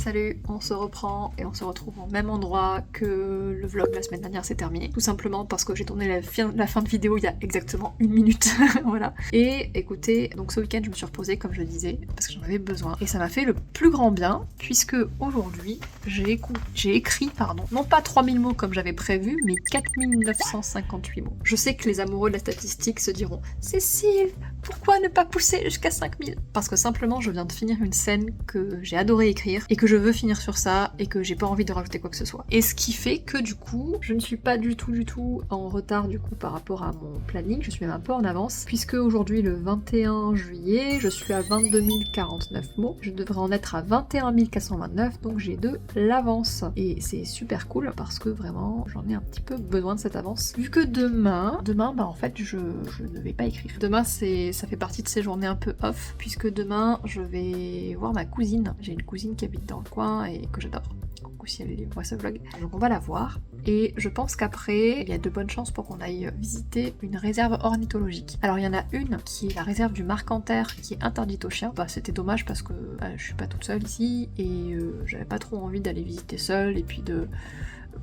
Salut, on se reprend et on se retrouve au même endroit que le vlog la semaine dernière s'est terminé. Tout simplement parce que j'ai tourné la fin de vidéo il y a exactement 1 minute. Voilà. Et écoutez, donc ce week-end je me suis reposée comme je le disais, parce que j'en avais besoin. Et ça m'a fait le plus grand bien, puisque aujourd'hui j'ai écrit, non pas 3000 mots comme j'avais prévu, mais 4958 mots. Je sais que les amoureux de la statistique se diront « Cécile, pourquoi ne pas pousser jusqu'à 5000 ?» Parce que simplement je viens de finir une scène que j'ai adoré écrire, et que je veux finir sur ça, et que j'ai pas envie de rajouter quoi que ce soit. Et ce qui fait que du coup, je ne suis pas du tout en retard du coup par rapport à mon planning, je suis même un peu en avance, puisque aujourd'hui le 21 juillet, je suis à 22 049 mots, je devrais en être à 21 429, donc j'ai de l'avance. Et c'est super cool, parce que vraiment, j'en ai un petit peu besoin de cette avance. Vu que demain, bah en fait, je ne vais pas écrire. Demain, ça fait partie de ces journées un peu off, puisque demain, je vais voir ma cousine. J'ai une cousine qui habite dans le coin et que j'adore. Coucou si elle voit ce vlog. Donc on va la voir. Et je pense qu'après, il y a de bonnes chances pour qu'on aille visiter une réserve ornithologique. Alors il y en a une qui est la réserve du Marcanterre, qui est interdite aux chiens. Bah c'était dommage parce que je suis pas toute seule ici et j'avais pas trop envie d'aller visiter seule et puis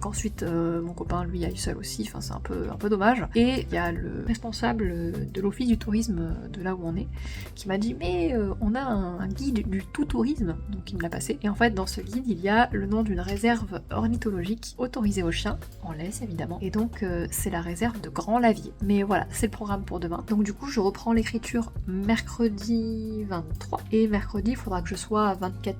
qu'ensuite mon copain lui aille seul aussi, enfin c'est un peu dommage. Et il y a le responsable de l'office du tourisme de là où on est qui m'a dit mais on a un guide du tout tourisme, donc il me l'a passé. Et en fait dans ce guide il y a le nom d'une réserve ornithologique autorisée aux chiens, en laisse évidemment, et donc c'est la réserve de Grand Lavier. Mais voilà, c'est le programme pour demain. Donc du coup je reprends l'écriture mercredi 23, et mercredi il faudra que je sois à 24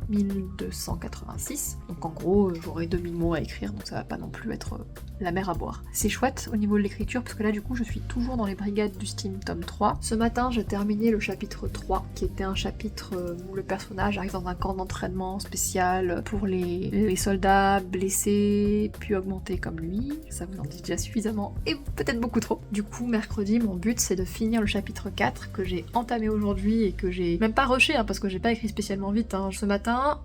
286, donc en gros j'aurai 2000 mots à écrire, donc ça va pas non plus être la mer à boire. C'est chouette au niveau de l'écriture parce que là du coup je suis toujours dans les brigades du Steam tome 3. Ce matin j'ai terminé le chapitre 3 qui était un chapitre où le personnage arrive dans un camp d'entraînement spécial pour les soldats blessés puis augmentés comme lui. Ça vous en dit déjà suffisamment et peut-être beaucoup trop. Du coup mercredi mon but c'est de finir le chapitre 4 que j'ai entamé aujourd'hui et que j'ai même pas rushé parce que j'ai pas écrit spécialement vite. Ce matin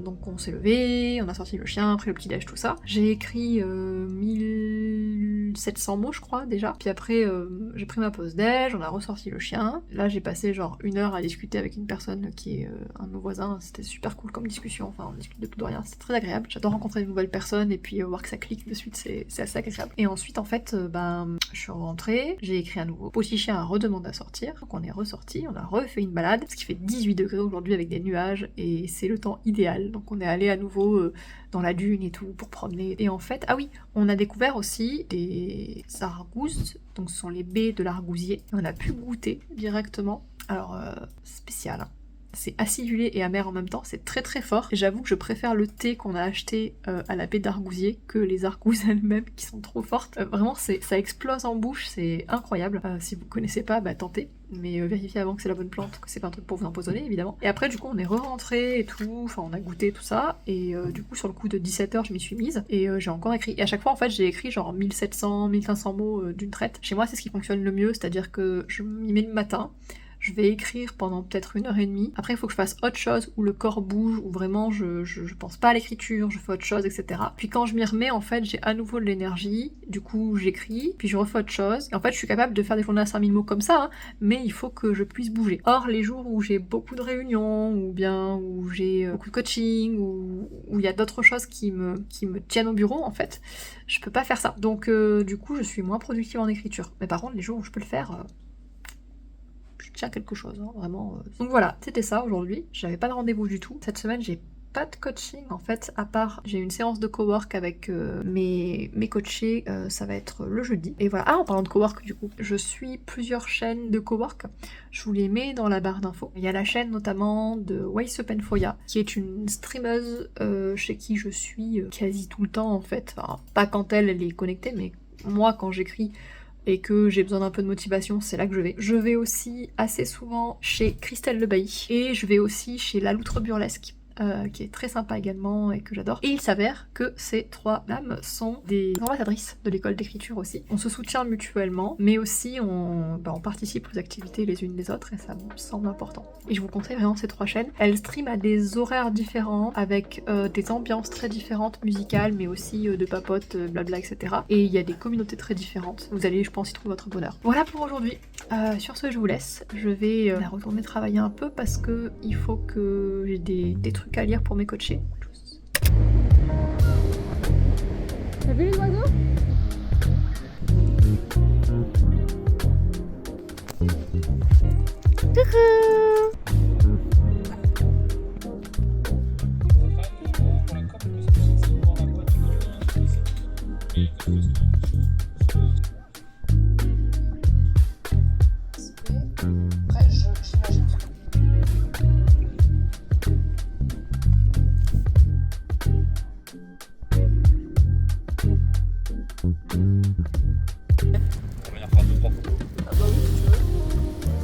donc on s'est levé, on a sorti le chien, pris le petit déj, tout ça. J'ai écrit 1700 mots je crois déjà, puis après j'ai pris ma pause déj, on a ressorti le chien. Là j'ai passé genre 1 heure à discuter avec une personne qui est un de nos voisins, c'était super cool comme discussion, enfin on discute de tout de rien, c'était très agréable. J'adore rencontrer de nouvelles personnes et puis voir que ça clique de suite, c'est assez agréable. Et ensuite en fait je suis rentrée, j'ai écrit à nouveau. Petit chien a redemandé à sortir, donc on est ressorti, on a refait une balade, ce qui fait 18 degrés aujourd'hui avec des nuages et c'est le temps idéal, donc on est allé à nouveau dans la dune et tout pour promener. Et en fait, ah oui, on a découvert aussi des argousses, donc ce sont les baies de l'argousier. On a pu goûter directement. Alors, spécial, hein. C'est acidulé et amer en même temps, c'est très très fort. Et j'avoue que je préfère le thé qu'on a acheté à la baie d'argousier que les argousses elles-mêmes qui sont trop fortes. Vraiment, ça explose en bouche, c'est incroyable. Si vous connaissez pas, bah tentez. Mais vérifiez avant que c'est la bonne plante, que c'est pas un truc pour vous empoisonner évidemment. Et après du coup on est re-rentré et tout, enfin on a goûté tout ça, et du coup sur le coup de 17h je m'y suis mise, et j'ai encore écrit. Et à chaque fois en fait j'ai écrit genre 1700, 1500 mots d'une traite. Chez moi c'est ce qui fonctionne le mieux, c'est-à-dire que je m'y mets le matin, je vais écrire pendant peut-être 1h30, après il faut que je fasse autre chose, où le corps bouge, où vraiment je pense pas à l'écriture, je fais autre chose, etc. Puis quand je m'y remets, en fait, j'ai à nouveau de l'énergie, du coup j'écris, puis je refais autre chose, et en fait je suis capable de faire des journées à 5000 mots comme ça, mais il faut que je puisse bouger. Or, les jours où j'ai beaucoup de réunions, ou bien où j'ai beaucoup de coaching, ou où il y a d'autres choses qui me tiennent au bureau, en fait, je peux pas faire ça. Donc du coup je suis moins productive en écriture. Mais par contre, les jours où je peux le faire... déjà quelque chose, hein, vraiment. Donc voilà, c'était ça aujourd'hui. J'avais pas de rendez-vous du tout. Cette semaine, j'ai pas de coaching en fait, à part j'ai une séance de cowork avec mes coachés, ça va être le jeudi. Et voilà, en parlant de cowork du coup, je suis plusieurs chaînes de cowork, je vous les mets dans la barre d'infos. Il y a la chaîne notamment de Waisepenfoya, qui est une streameuse chez qui je suis quasi tout le temps en fait. Enfin, pas quand elle est connectée, mais moi quand j'écris et que j'ai besoin d'un peu de motivation, c'est là que je vais. Je vais aussi assez souvent chez Christelle Lebailly, et je vais aussi chez La Loutre Burlesque, qui est très sympa également et que j'adore. Et il s'avère que ces 3 dames sont des ambassadrices de l'école d'écriture aussi. On se soutient mutuellement, mais aussi on participe aux activités les unes des autres, et ça me semble important. Et je vous conseille vraiment ces 3 chaînes. Elles streament à des horaires différents, avec des ambiances très différentes musicales, mais aussi de papotes, blabla, etc. Et il y a des communautés très différentes. Vous allez, je pense, y trouver votre bonheur. Voilà pour aujourd'hui. Sur ce, je vous laisse. Je vais retourner travailler un peu parce que il faut que j'ai des trucs trucs à lire pour mes coachés. T'as vu les oiseaux?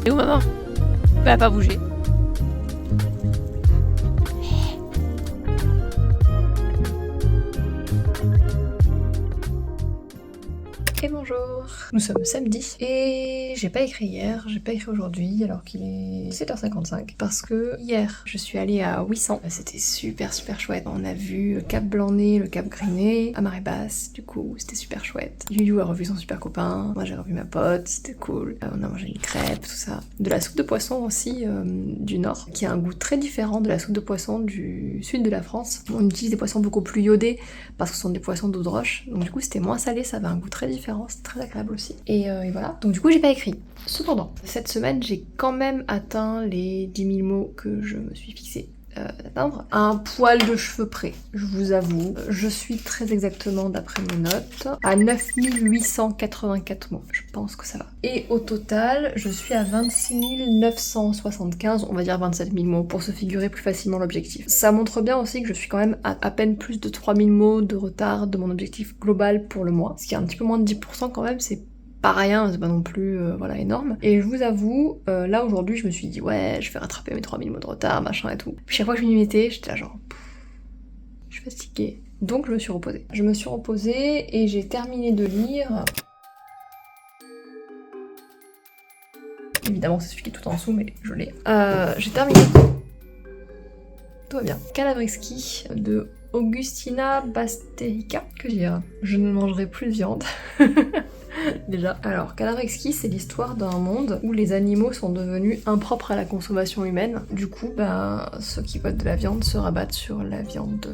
Et où maman? Elle a pas bougé. Et bonjour. Nous sommes samedi et j'ai pas écrit hier, j'ai pas écrit aujourd'hui alors qu'il est 7h55 parce que hier je suis allée à 800. C'était super chouette. On a vu le Cap Blanc-Nez, le Cap Griné à marée basse, du coup c'était super chouette. Lulu a revu son super copain, moi j'ai revu ma pote, c'était cool. On a mangé une crêpe, tout ça. De la soupe de poisson aussi du nord qui a un goût très différent de la soupe de poisson du sud de la France. On utilise des poissons beaucoup plus iodés parce que ce sont des poissons d'eau de roche, donc du coup c'était moins salé, ça avait un goût très différent, c'est très agréable aussi. Et voilà, donc du coup j'ai pas écrit. Cependant, cette semaine j'ai quand même atteint les 10 000 mots que je me suis fixé d'atteindre. Un poil de cheveux près, je vous avoue. Je suis très exactement, d'après mes notes, à 9 884 mots. Je pense que ça va. Et au total, je suis à 26 975, on va dire 27 000 mots, pour se figurer plus facilement l'objectif. Ça montre bien aussi que je suis quand même à peine plus de 3 000 mots de retard de mon objectif global pour le mois. Ce qui est un petit peu moins de 10% quand même, c'est pas rien, c'est pas non plus voilà, énorme. Et je vous avoue, là aujourd'hui je me suis dit ouais, je vais rattraper mes 3000 mots de retard, machin et tout. Puis chaque fois que je m'y mettais, j'étais là genre je suis fatiguée. Donc je me suis reposée. Je me suis reposée et j'ai terminé de lire. Évidemment c'est celui qui est tout en dessous mais je l'ai. J'ai terminé. Tout va bien. Calabriski de Augustina Basterica. Que dire? Je ne mangerai plus de viande. Déjà. Alors, Calabriski, c'est l'histoire d'un monde où les animaux sont devenus impropres à la consommation humaine. Du coup, ceux qui veulent de la viande se rabattent sur la viande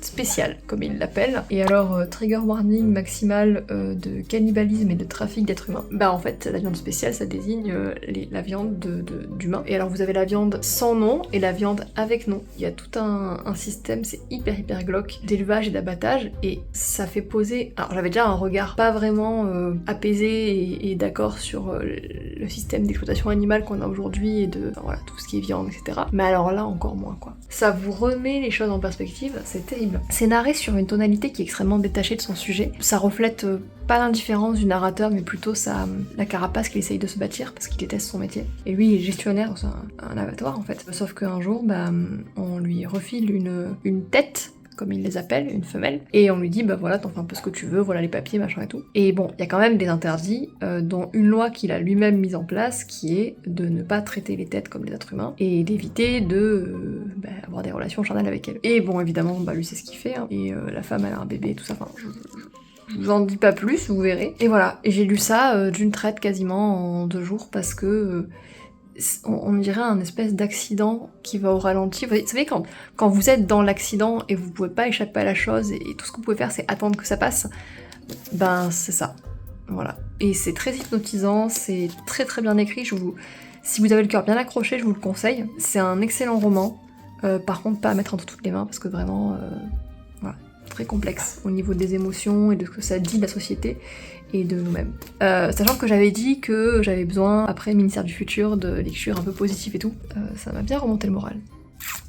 spéciale, comme ils l'appellent. Et alors, trigger warning maximal de cannibalisme et de trafic d'êtres humains. En fait, la viande spéciale, ça désigne la viande d'humains. Et alors, vous avez la viande sans nom et la viande avec nom. Il y a tout un système, c'est hyper glauque, d'élevage et d'abattage, et ça fait poser... Alors, j'avais déjà un regard pas vraiment apaisé et d'accord sur le système d'exploitation animale qu'on a aujourd'hui et de voilà, tout ce qui est viande, etc. Mais alors là, encore moins, quoi. Ça vous remet les choses en perspective, c'est terrible. C'est narré sur une tonalité qui est extrêmement détachée de son sujet. Ça reflète pas l'indifférence du narrateur, mais plutôt la carapace qu'il essaye de se bâtir, parce qu'il déteste son métier. Et lui, il est gestionnaire dans un abattoir, en fait. Sauf qu'un jour, on lui refile une tête, comme il les appelle, une femelle, et on lui dit voilà, t'en fais un peu ce que tu veux, voilà les papiers, machin et tout. Et bon, il y a quand même des interdits, dont une loi qu'il a lui-même mise en place, qui est de ne pas traiter les têtes comme des êtres humains, et d'éviter de avoir des relations charnelles avec elles. Et bon, évidemment, lui c'est ce qu'il fait, hein. Et la femme elle a un bébé et tout ça, enfin, je vous en dis pas plus, vous verrez. Et voilà, et j'ai lu ça d'une traite quasiment en 2 jours, parce que... on dirait un espèce d'accident qui va au ralenti. Vous savez, quand vous êtes dans l'accident et vous pouvez pas échapper à la chose et tout ce que vous pouvez faire c'est attendre que ça passe, c'est ça. Voilà. Et c'est très hypnotisant, c'est très bien écrit. Si vous avez le cœur bien accroché, je vous le conseille. C'est un excellent roman. Par contre, pas à mettre entre toutes les mains parce que vraiment, voilà, très complexe au niveau des émotions et de ce que ça dit de la société et de nous-mêmes. Sachant que j'avais dit que j'avais besoin, après Ministère du Futur, de lecture un peu positive et tout, ça m'a bien remonté le moral.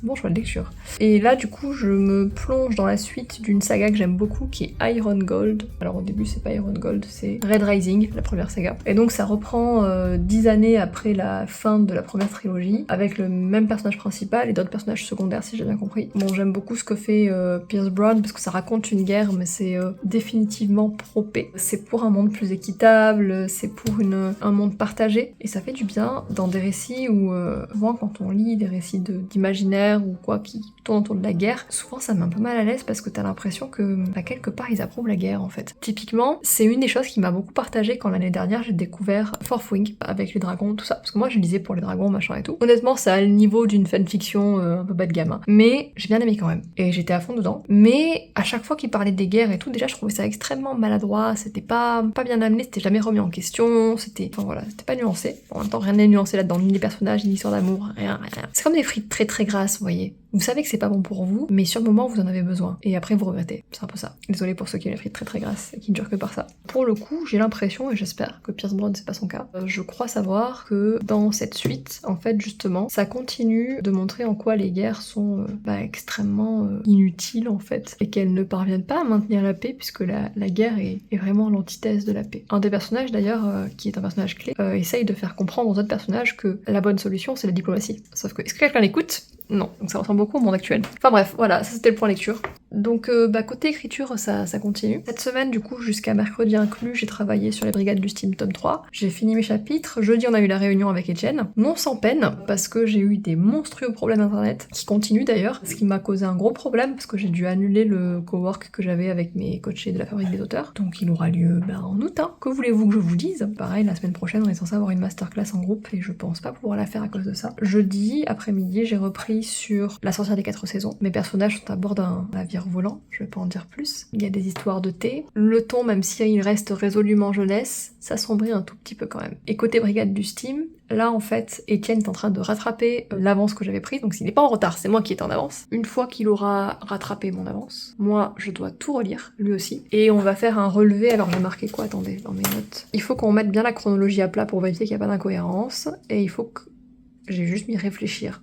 Bon choix de lecture. Et là du coup je me plonge dans la suite d'une saga que j'aime beaucoup qui est Iron Gold. Alors au début c'est pas Iron Gold, c'est Red Rising, la première saga. Et donc ça reprend 10 années après la fin de la première trilogie, avec le même personnage principal et d'autres personnages secondaires si j'ai bien compris. Bon j'aime beaucoup ce que fait Pierce Brosnan parce que ça raconte une guerre mais c'est définitivement pro-paix. C'est pour un monde plus équitable, c'est pour un monde partagé et ça fait du bien dans des récits où souvent quand on lit des récits d'imaginaire imaginaire ou quoi qui tourne autour de la guerre, souvent ça met un peu mal à l'aise parce que t'as l'impression que quelque part ils approuvent la guerre en fait. Typiquement, c'est une des choses qui m'a beaucoup partagé quand l'année dernière j'ai découvert Fourth Wing avec les dragons, tout ça. Parce que moi je lisais pour les dragons, machin et tout. Honnêtement, ça a le niveau d'une fanfiction un peu bas de gamme. Hein. Mais j'ai bien aimé quand même. Et j'étais à fond dedans. Mais à chaque fois qu'ils parlaient des guerres et tout, déjà je trouvais ça extrêmement maladroit, c'était pas bien amené, c'était jamais remis en question, c'était pas nuancé. En même temps, rien n'est nuancé là-dedans, ni les personnages, ni l'histoire d'amour, rien. C'est comme des frites très très grasses, vous voyez. Vous savez que c'est pas bon pour vous, mais sur le moment vous en avez besoin. Et après vous regrettez. C'est un peu ça. Désolée pour ceux qui ont les frites très très grasses et qui ne durent que par ça. Pour le coup, j'ai l'impression, et j'espère que Pierce Brown c'est pas son cas, je crois savoir que dans cette suite, en fait justement, ça continue de montrer en quoi les guerres sont extrêmement inutiles en fait, et qu'elles ne parviennent pas à maintenir la paix, puisque la guerre est vraiment l'antithèse de la paix. Un des personnages d'ailleurs, qui est un personnage clé, essaye de faire comprendre aux autres personnages que la bonne solution c'est la diplomatie. Sauf que, est-ce que quelqu'un l'écoute ? Non, donc ça ressemble beaucoup au monde actuel. Enfin bref, voilà, ça c'était le point lecture. Donc côté écriture, ça continue. Cette semaine, du coup, jusqu'à mercredi inclus, j'ai travaillé sur les Brigades du Steam tome 3. J'ai fini mes chapitres. Jeudi, on a eu la réunion avec Etienne. Non sans peine, parce que j'ai eu des monstrueux problèmes d'internet, qui continuent d'ailleurs, ce qui m'a causé un gros problème, parce que j'ai dû annuler le cowork que j'avais avec mes coachés de la Fabrique des auteurs. Donc il aura lieu en août, hein. Que voulez-vous que je vous dise ? Pareil, la semaine prochaine, on est censé avoir une masterclass en groupe, et je pense pas pouvoir la faire à cause de ça. Jeudi, après-midi, j'ai repris sur la sorcière des 4 saisons. Mes personnages sont à bord d'un navire volant, je vais pas en dire plus. Il y a des histoires de thé. Le ton, même s'il reste résolument jeunesse, s'assombrit un tout petit peu quand même. Et côté Brigade du Steam, là en fait, Etienne est en train de rattraper l'avance que j'avais prise, donc il n'est pas en retard, c'est moi qui étais en avance. Une fois qu'il aura rattrapé mon avance, moi je dois tout relire, lui aussi. Et on va faire un relevé, alors j'ai marqué quoi, attendez, dans mes notes. Il faut qu'on mette bien la chronologie à plat pour vérifier qu'il n'y a pas d'incohérence, et il faut que... J'ai juste mis réfléchir.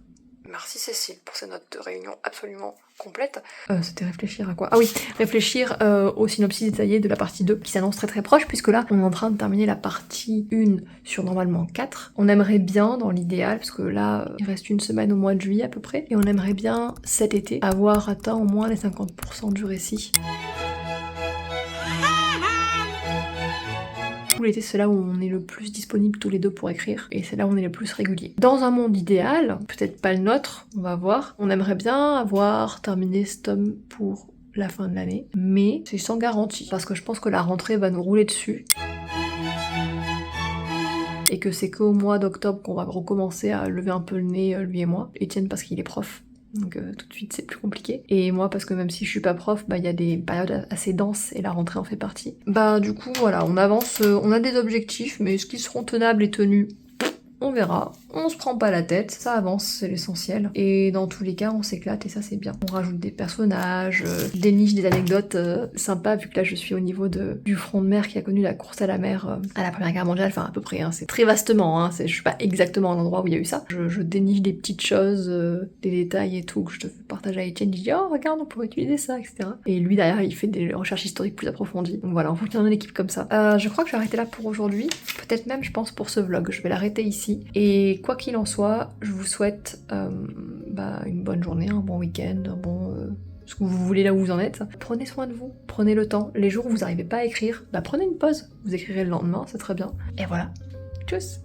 Merci Cécile pour ces notes de réunion absolument complètes. C'était réfléchir à quoi ? Ah oui, réfléchir au synopsis détaillé de la partie 2 qui s'annonce très très proche, puisque là on est en train de terminer la partie 1 sur normalement 4. On aimerait bien, dans l'idéal, parce que là il reste une semaine au mois de juillet à peu près, et on aimerait bien cet été avoir atteint au moins les 50% du récit. L'été, c'est là où on est le plus disponible tous les deux pour écrire, et c'est là où on est le plus régulier. Dans un monde idéal, peut-être pas le nôtre, on va voir, on aimerait bien avoir terminé ce tome pour la fin de l'année, mais c'est sans garantie, parce que je pense que la rentrée va nous rouler dessus. Et que c'est qu'au mois d'octobre qu'on va recommencer à lever un peu le nez, lui et moi. Etienne parce qu'il est prof. Donc tout de suite c'est plus compliqué. Et moi parce que même si je suis pas prof, il y a des périodes assez denses et la rentrée en fait partie. Du coup voilà, on avance, on a des objectifs, mais est-ce qu'ils seront tenables et tenus ? On verra, on se prend pas la tête, ça avance, c'est l'essentiel. Et dans tous les cas, on s'éclate et ça c'est bien. On rajoute des personnages, déniche des anecdotes sympas, vu que là je suis au niveau du front de mer qui a connu la course à la mer à la Première Guerre mondiale, enfin à peu près, hein, c'est très vastement, hein, je suis pas exactement à l'endroit où il y a eu ça. Je déniche des petites choses, des détails et tout, que je te partage à Etienne, je dis oh regarde on pourrait utiliser ça, etc. Et lui derrière il fait des recherches historiques plus approfondies. Donc voilà, on faut qu'il y en ait une équipe comme ça. Je crois que je vais arrêter là pour aujourd'hui, peut-être même je pense pour ce vlog, je vais l'arrêter ici. Et quoi qu'il en soit, je vous souhaite une bonne journée, un bon week-end, ce que vous voulez là où vous en êtes. Prenez soin de vous, prenez le temps. Les jours où vous n'arrivez pas à écrire, prenez une pause. Vous écrirez le lendemain, c'est très bien. Et voilà. Tchuss!